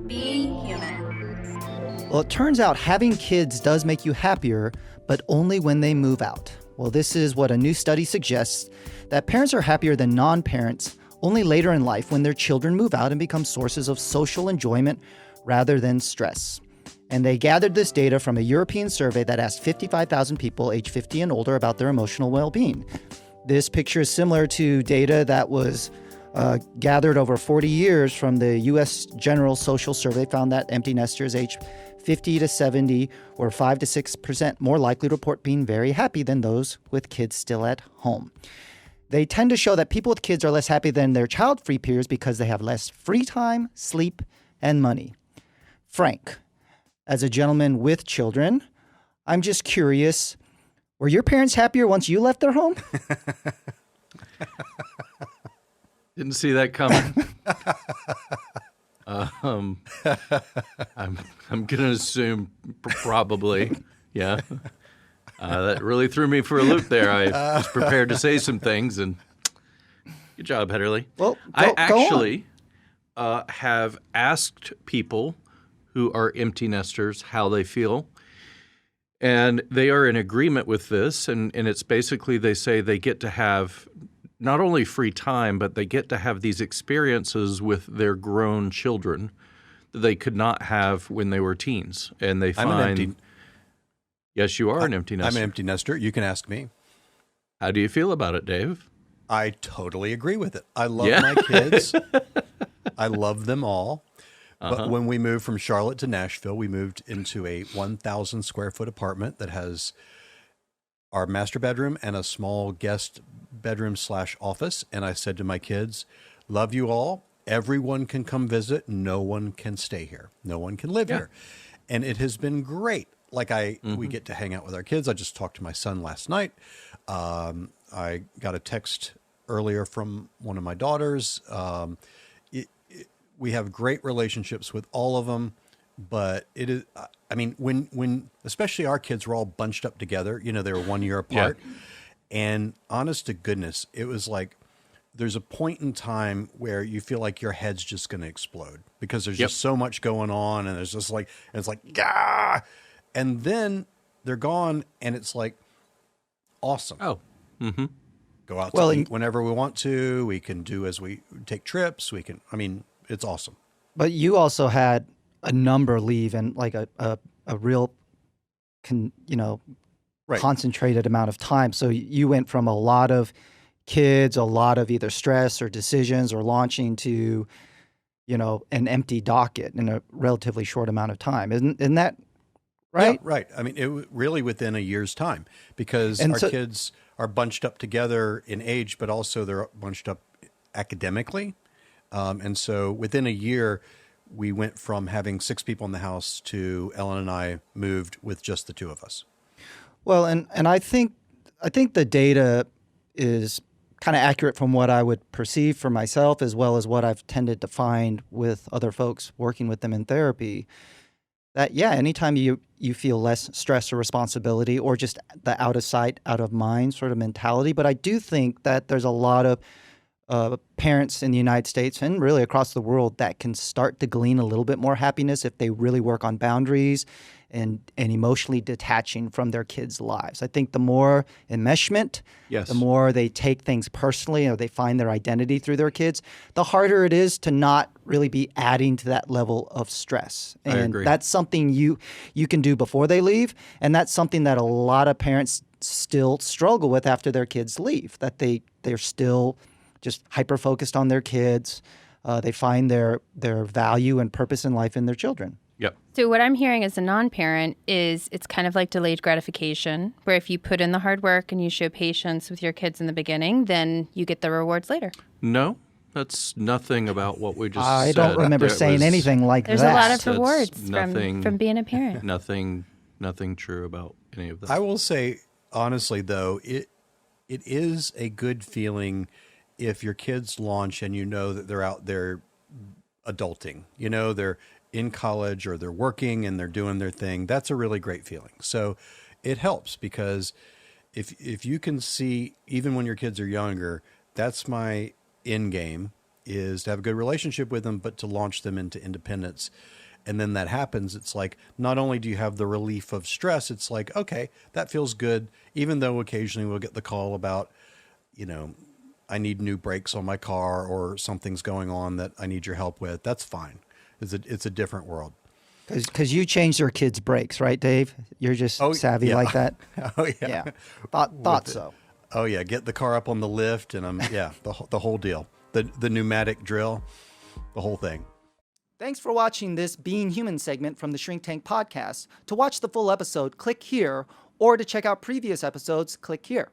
Be human. Well, it turns out having kids does make you happier, but only when they move out. Well, this is what a new study suggests, that parents are happier than non-parents only later in life when their children move out and become sources of social enjoyment rather than stress. And they gathered this data from a European survey that asked 55,000 people age 50 and older about their emotional well-being. This picture is similar to data that was gathered over 40 years from the U.S. General Social Survey, found that empty nesters aged 50 to 70 were 5 to 6% more likely to report being very happy than those with kids still at home. They tend to show that people with kids are less happy than their child-free peers because they have less free time, sleep, and money. Frank, as a gentleman with children, I'm just curious, were your parents happier once you left their home? Didn't see that coming. I'm going to assume probably, yeah. That really threw me for a loop there. I was prepared to say some things, and good job, Heatherly. Well, I actually have asked people who are empty nesters how they feel, and they are in agreement with this, and it's basically they say they get to have not only free time, but they get to have these experiences with their grown children that they could not have when they were teens. And they find... Yes, you are an empty nester. I'm an empty nester. You can ask me. How do you feel about it, Dave? I totally agree with it. I love my kids. I love them all. But when we moved from Charlotte to Nashville, we moved into a 1,000 square foot apartment that has our master bedroom and a small guest bedroom / office. And I said to my kids, love you all. Everyone can come visit. No one can stay here. No one can live here. And it has been great. Like we get to hang out with our kids. I just talked to my son last night. I got a text earlier from one of my daughters. We have great relationships with all of them, but it is, I mean, when especially our kids were all bunched up together, you know, they were 1 year apart. Yeah. And honest to goodness, it was like, there's a point in time where you feel like your head's just going to explode because there's just so much going on. And there's just like, and it's like, gah! And then they're gone, and it's like awesome. Oh, go out to eat whenever we want to. We can do as we take trips. We can. I mean, it's awesome. But you also had a number leave and like a real, concentrated amount of time. So you went from a lot of kids, a lot of either stress or decisions or launching to, an empty docket in a relatively short amount of time. Isn't that right? Yeah, right. I mean, it was really within a year's time because our kids are bunched up together in age, but also they're bunched up academically. And so within a year, we went from having 6 people in the house to Ellen and I moved with just the 2 of us. Well, and I think the data is kind of accurate from what I would perceive for myself as well as what I've tended to find with other folks working with them in therapy. That, anytime you feel less stress or responsibility or just the out of sight, out of mind sort of mentality. But I do think that there's a lot of parents in the United States and really across the world that can start to glean a little bit more happiness if they really work on boundaries and emotionally detaching from their kids' lives. I think the more enmeshment, the more they take things personally or they find their identity through their kids, the harder it is to not really be adding to that level of stress. And I agree. That's something you can do before they leave, and that's something that a lot of parents still struggle with after their kids leave, that they're still just hyper-focused on their kids. They find their value and purpose in life in their children. Yep. So what I'm hearing as a non-parent is it's kind of like delayed gratification, where if you put in the hard work and you show patience with your kids in the beginning, then you get the rewards later. No, that's nothing about what we just said. I don't remember saying anything like There's that. There's a lot of rewards from being a parent. Nothing true about any of that. I will say, honestly, though, it is a good feeling if your kids launch and you know that they're out there adulting, they're in college or they're working and they're doing their thing. That's a really great feeling. So it helps because if you can see, even when your kids are younger, that's my end game is to have a good relationship with them, but to launch them into independence. And then that happens. It's like, not only do you have the relief of stress, it's like, okay, that feels good. Even though occasionally we'll get the call about, I need new brakes on my car or something's going on that I need your help with. That's fine. It's a different world. Because you changed your kids' brakes, right, Dave? You're just savvy like that. Oh, yeah. Yeah. Thought so. Oh, yeah. Get the car up on the lift and the whole deal. The pneumatic drill, the whole thing. Thanks for watching this Being Human segment from the Shrink Tank podcast. To watch the full episode, click here, or to check out previous episodes, click here.